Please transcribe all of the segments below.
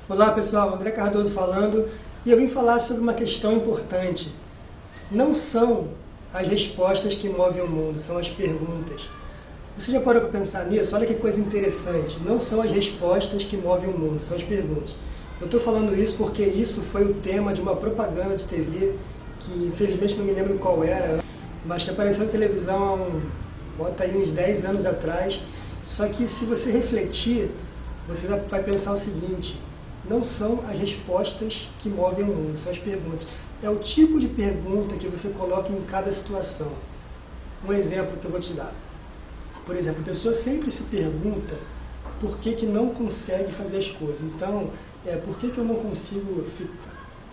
Olá pessoal, André Cardoso falando e eu vim falar sobre uma questão importante. Não são as respostas que movem o mundo, são as perguntas. Você já parou para pensar nisso? Olha que coisa interessante. Não são as respostas que movem o mundo, são as perguntas. Eu estou falando isso porque isso foi o tema de uma propaganda de TV que infelizmente não me lembro qual era, mas que apareceu na televisão bota aí uns 10 anos atrás. Só que se você refletir, você vai pensar o seguinte: não são as respostas que movem o mundo, são as perguntas. É o tipo de pergunta que você coloca em cada situação. Um exemplo que eu vou te dar. Por exemplo, a pessoa sempre se pergunta por que não consegue fazer as coisas. Então, por que eu não consigo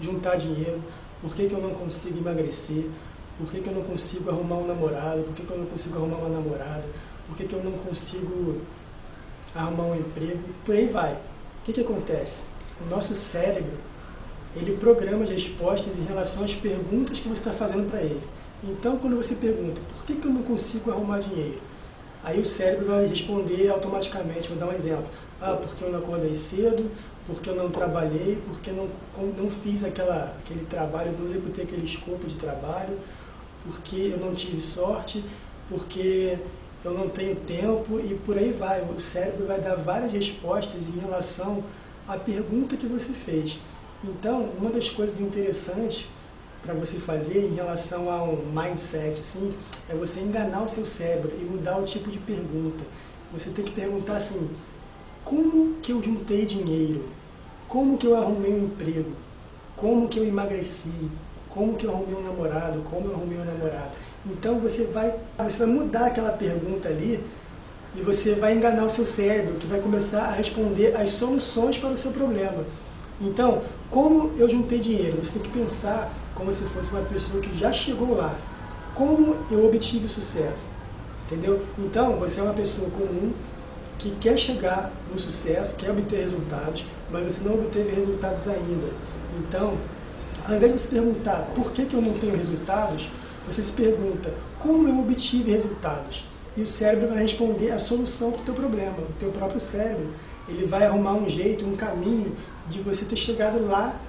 juntar dinheiro? Por que eu não consigo emagrecer? Por que eu não consigo arrumar um namorado? Por que eu não consigo arrumar uma namorada? Por que eu não consigo arrumar um emprego? Por aí vai. O que acontece? O nosso cérebro, ele programa as respostas em relação às perguntas que você está fazendo para ele. Então, quando você pergunta, por que eu não consigo arrumar dinheiro? Aí o cérebro vai responder automaticamente. Vou dar um exemplo. Porque eu não acordei cedo, porque eu não trabalhei, porque eu não fiz aquele trabalho, eu não executei aquele escopo de trabalho, porque eu não tive sorte, porque eu não tenho tempo, e por aí vai. O cérebro vai dar várias respostas em relação à pergunta que você fez. Então, uma das coisas interessantes para você fazer em relação a um mindset, assim, é você enganar o seu cérebro e mudar o tipo de pergunta. Você tem que perguntar assim: como que eu juntei dinheiro? Como que eu arrumei um emprego? Como que eu emagreci? Como que eu arrumei um namorado? Como eu arrumei um namorado? Então você vai mudar aquela pergunta ali e você vai enganar o seu cérebro, que vai começar a responder as soluções para o seu problema. Então, como eu juntei dinheiro? Você tem que pensar como se fosse uma pessoa que já chegou lá. Como eu obtive sucesso? Entendeu? Então, você é uma pessoa comum que quer chegar no sucesso, quer obter resultados, mas você não obteve resultados ainda. Então, ao invés de você perguntar por que eu não tenho resultados, você se pergunta como eu obtive resultados. E o cérebro vai responder a solução para o teu problema. O teu próprio cérebro, ele vai arrumar um jeito, um caminho de você ter chegado lá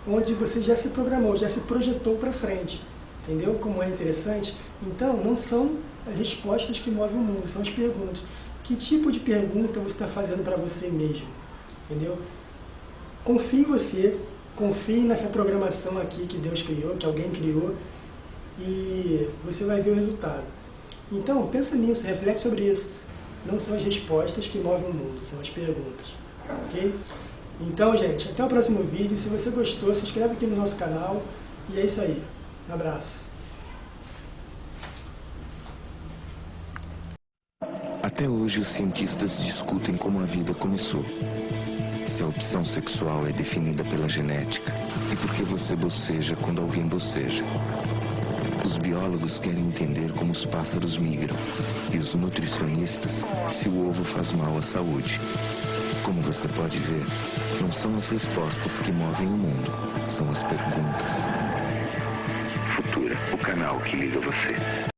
onde você já se programou, já se projetou para frente. Entendeu como é interessante? Então, não são as respostas que movem o mundo, são as perguntas. Que tipo de pergunta você está fazendo para você mesmo? Entendeu? Confie em você, confie nessa programação aqui que Deus criou, que alguém criou, e você vai ver o resultado. Então, pensa nisso, reflete sobre isso. Não são as respostas que movem o mundo, são as perguntas. Ok? Então, gente, até o próximo vídeo. Se você gostou, se inscreve aqui no nosso canal. E é isso aí. Um abraço. Até hoje, os cientistas discutem como a vida começou. Se a opção sexual é definida pela genética e por que você boceja quando alguém boceja. Os biólogos querem entender como os pássaros migram e os nutricionistas se o ovo faz mal à saúde. Como você pode ver, não são as respostas que movem o mundo, são as perguntas. Futura, o canal que liga você.